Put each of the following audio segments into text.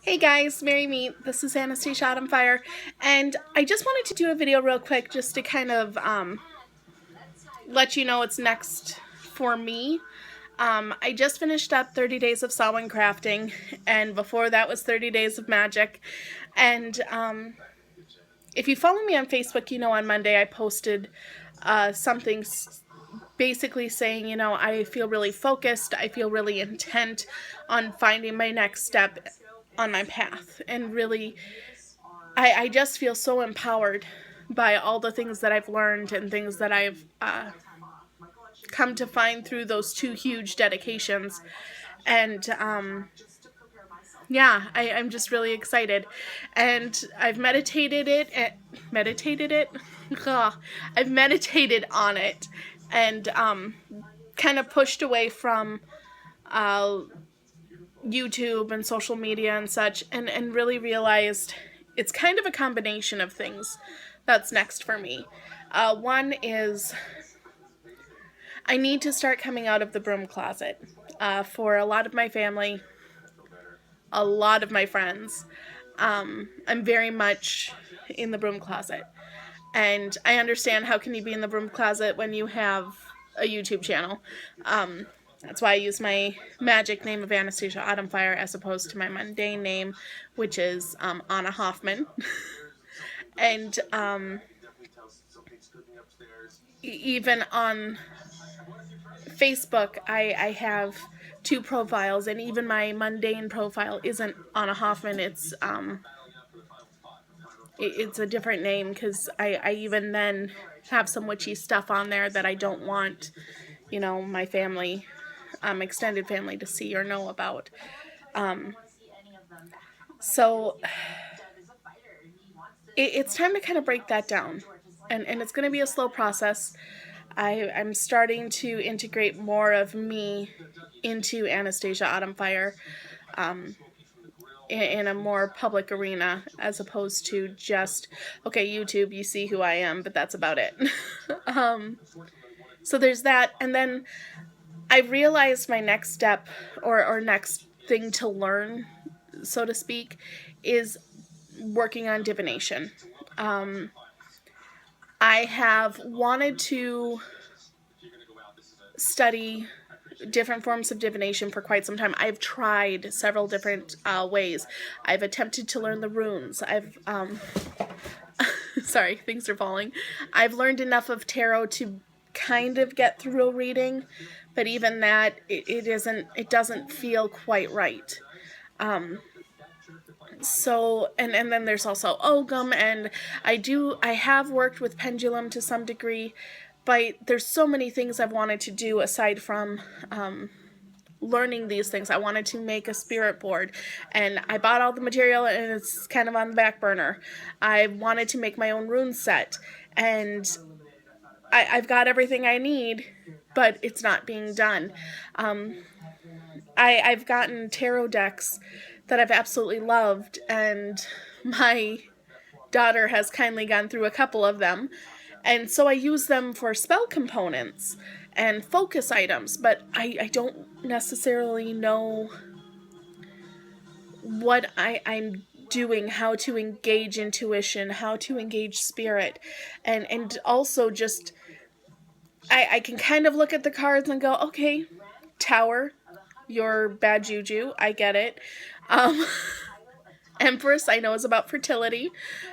Hey guys, Mary Meet. This is Anastasia Autumnfire, and I just wanted to do a video real quick just to kind of let you know what's next for me. I just finished up 30 days of Samhain crafting, and before that was 30 days of magic. And if you follow me on Facebook, you know on Monday I posted something basically saying, I feel really focused, I feel really intent on finding my next step on my path, and really I just feel so empowered by all the things that I've learned and things that I've come to find through those two huge dedications. And yeah, I'm just really excited. And I've meditated it. I've meditated on it and kind of pushed away from YouTube and social media and such, and really realized it's kind of a combination of things that's next for me. One is I need to start coming out of the broom closet. For a lot of my family, a lot of my friends, I'm very much in the broom closet. And I understand, how can you be in the broom closet when you have a YouTube channel? That's why I use my magic name of Anastasia Autumnfire as opposed to my mundane name, which is Anna Hoffman. And even on Facebook, I have two profiles, and even my mundane profile isn't Anna Hoffman. It's a different name, because I even then have some witchy stuff on there that I don't want, my family, extended family, to see or know about. So it's time to kind of break that down, and it's going to be a slow process. I'm starting to integrate more of me into Anastasia Autumnfire in a more public arena, as opposed to just, okay, YouTube, you see who I am, but that's about it. So there's that, and then I realized my next step, or next thing to learn, so to speak, is working on divination. I have wanted to study different forms of divination for quite some time. I've tried several different ways. I've attempted to learn the runes. Sorry, things are falling. I've learned enough of tarot to kind of get through a reading, but even that, it doesn't feel quite right. So, and then there's also Ogum, and I have worked with pendulum to some degree, but there's so many things I've wanted to do aside from learning these things. I wanted to make a spirit board, and I bought all the material, and it's kind of on the back burner. I wanted to make my own rune set, and I've got everything I need, but it's not being done. I've gotten tarot decks that I've absolutely loved, and my daughter has kindly gone through a couple of them, and so I use them for spell components and focus items, but I don't necessarily know what I'm doing, how to engage intuition, how to engage spirit, and also just I can kind of look at the cards and go, okay, Tower, you're bad juju, I get it. Empress, I know, is about fertility.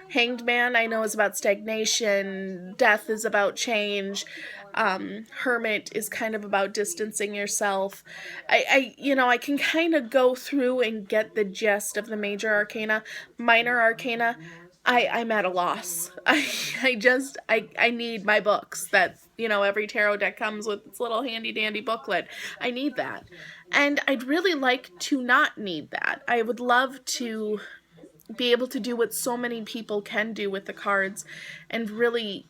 Hanged Man, I know, is about stagnation. Death is about change. Hermit is kind of about distancing yourself. I can kind of go through and get the gist of the major arcana. Minor arcana, I'm at a loss. I need my books that, every tarot deck comes with its little handy dandy booklet. I need that. And I'd really like to not need that. I would love to be able to do what so many people can do with the cards, and really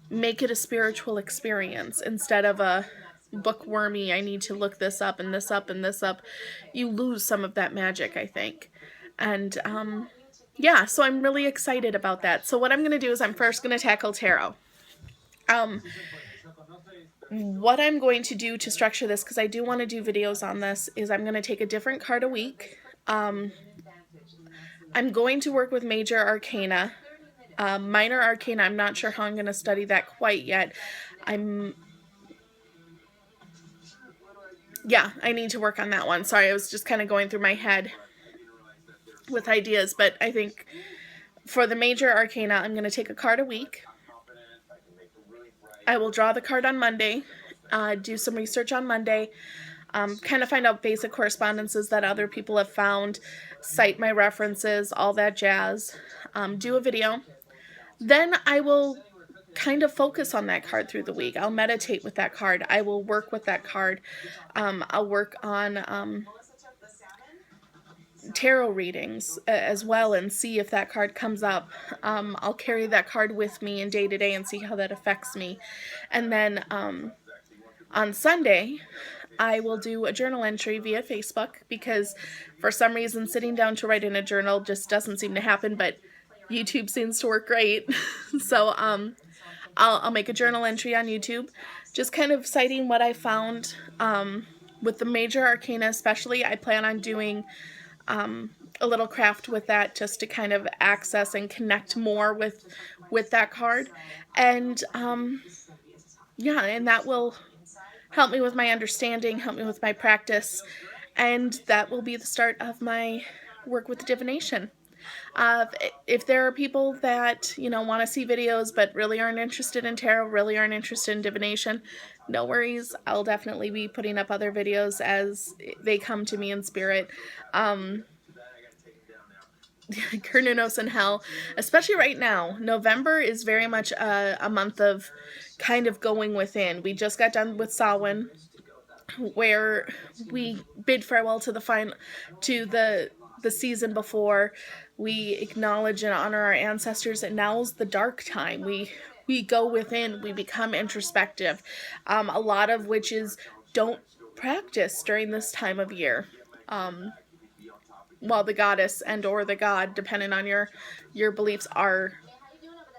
make it a spiritual experience instead of a bookwormy, I need to look this up and this up and this up. You lose some of that magic, I think. And yeah, so I'm really excited about that. So what I'm going to do is I'm first going to tackle tarot. What I'm going to do to structure this, because I do want to do videos on this, is I'm going to take a different card a week. I'm going to work with major arcana. Minor arcana, I'm not sure how I'm going to study that quite yet. Yeah, I need to work on that one. Sorry, I was just kind of going through my head with ideas, but I think for the major arcana, I'm going to take a card a week. I will draw the card on Monday, do some research on Monday, kind of find out basic correspondences that other people have found, cite my references, all that jazz, do a video. Then I will kind of focus on that card through the week. I'll meditate with that card. I will work with that card. I'll work on tarot readings as well and see if that card comes up. I'll carry that card with me in day to day and see how that affects me. And then on Sunday, I will do a journal entry via Facebook because for some reason sitting down to write in a journal just doesn't seem to happen, but YouTube seems to work great. So I'll make a journal entry on YouTube, just kind of citing what I found. With the major arcana especially, I plan on doing a little craft with that just to kind of access and connect more with that card. And yeah, and that will help me with my understanding, help me with my practice, and that will be the start of my work with divination. If there are people that, want to see videos but really aren't interested in tarot, really aren't interested in divination, no worries. I'll definitely be putting up other videos as they come to me in spirit. Kernunos and Hell, especially right now. November is very much a month of kind of going within. We just got done with Samhain, where we bid farewell to the season before. We acknowledge and honor our ancestors, and now's the dark time. We go within, we become introspective. A lot of witches don't practice during this time of year. While the goddess and or the god, depending on your beliefs, are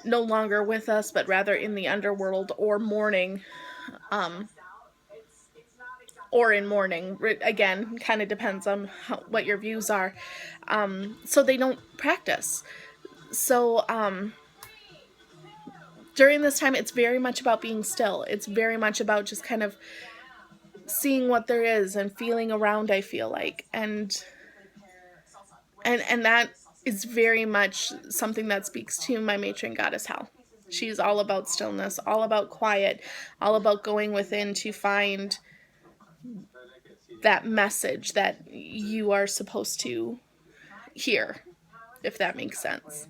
no longer with us, but rather in the underworld or mourning, or in mourning. Again, kind of depends on what your views are. So they don't practice. So during this time, it's very much about being still. It's very much about just kind of seeing what there is and feeling around, I feel like. And that is very much something that speaks to my matron goddess Hel. She's all about stillness, all about quiet, all about going within to find that message that you are supposed to hear, if that makes sense.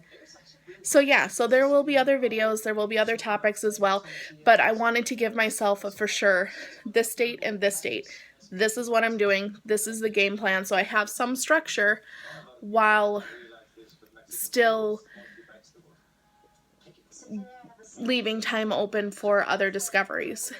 So yeah, so there will be other videos, there will be other topics as well, but I wanted to give myself a for sure this date and this date. This is what I'm doing. This is the game plan. So I have some structure while still leaving time open for other discoveries.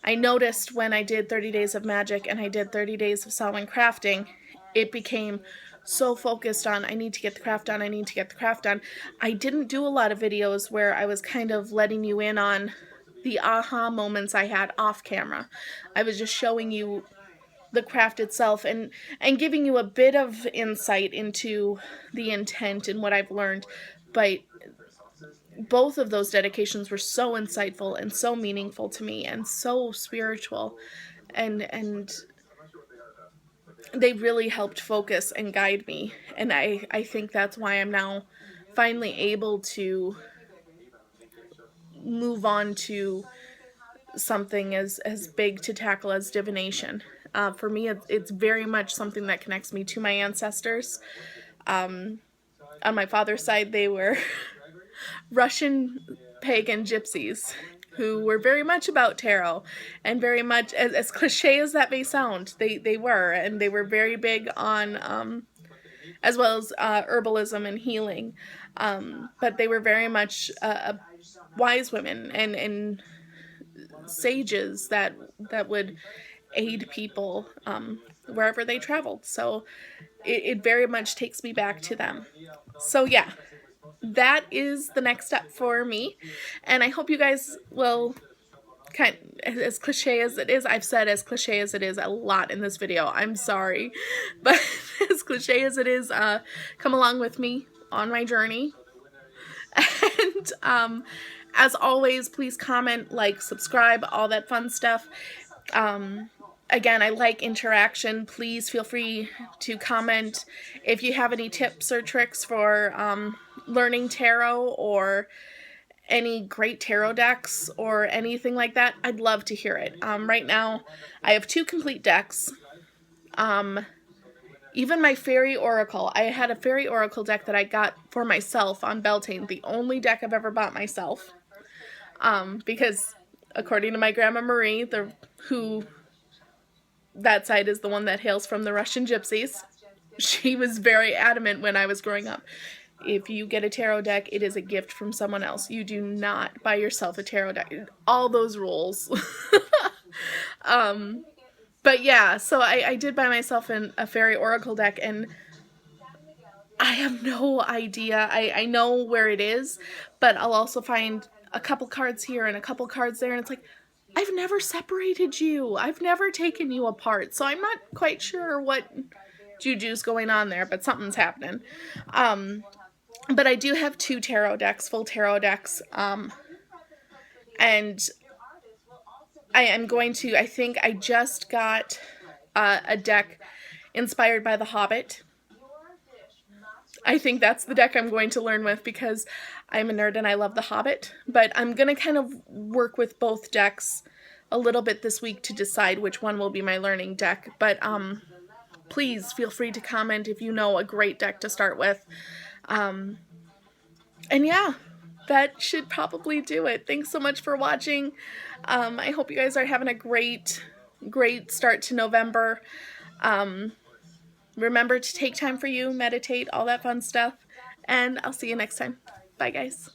I noticed when I did 30 Days of Magic and I did 30 Days of Samhain Crafting, it became so focused on, I need to get the craft done, I need to get the craft done. I didn't do a lot of videos where I was kind of letting you in on the aha moments I had off camera. I was just showing you the craft itself and giving you a bit of insight into the intent and what I've learned. But both of those dedications were so insightful and so meaningful to me and so spiritual, and they really helped focus and guide me. And I think that's why I'm now finally able to move on to something as big to tackle as divination. For me, it's very much something that connects me to my ancestors. On my father's side, they were Russian pagan gypsies who were very much about tarot and very much, as cliche as that may sound, they were, and they were very big on, as well as herbalism and healing. But they were very much wise women and sages that would aid people wherever they traveled. So it very much takes me back to them. So yeah, that is the next step for me, and I hope you guys will kind as cliche as it is, I've said as cliche as it is a lot in this video. I'm sorry. But as cliche as it is, come along with me on my journey. And as always, please comment, like, subscribe, all that fun stuff. Again, I like interaction. Please feel free to comment if you have any tips or tricks for learning tarot, or any great tarot decks or anything like that. I'd love to hear it. Right now, I have 2 complete decks. Even my Fairy Oracle. I had a Fairy Oracle deck that I got for myself on Beltane. The only deck I've ever bought myself. Because according to my Grandma Marie, that side is the one that hails from the Russian gypsies, she was very adamant when I was growing up. If you get a tarot deck, it is a gift from someone else. You do not buy yourself a tarot deck. All those rules. But yeah, so I did buy myself a Fairy Oracle deck, and I have no idea. I know where it is, but I'll also find a couple cards here and a couple cards there, and it's like, I've never separated you. I've never taken you apart, so I'm not quite sure what juju's going on there, but something's happening. But I do have 2 tarot decks, full tarot decks, and I am going to, I think I just got a deck inspired by The Hobbit. I think that's the deck I'm going to learn with because I'm a nerd and I love The Hobbit, but I'm going to kind of work with both decks a little bit this week to decide which one will be my learning deck, but please feel free to comment if you know a great deck to start with. And yeah, that should probably do it. Thanks so much for watching. I hope you guys are having a great start to November. Remember to take time for you, meditate, all that fun stuff, and I'll see you next time. Bye, guys.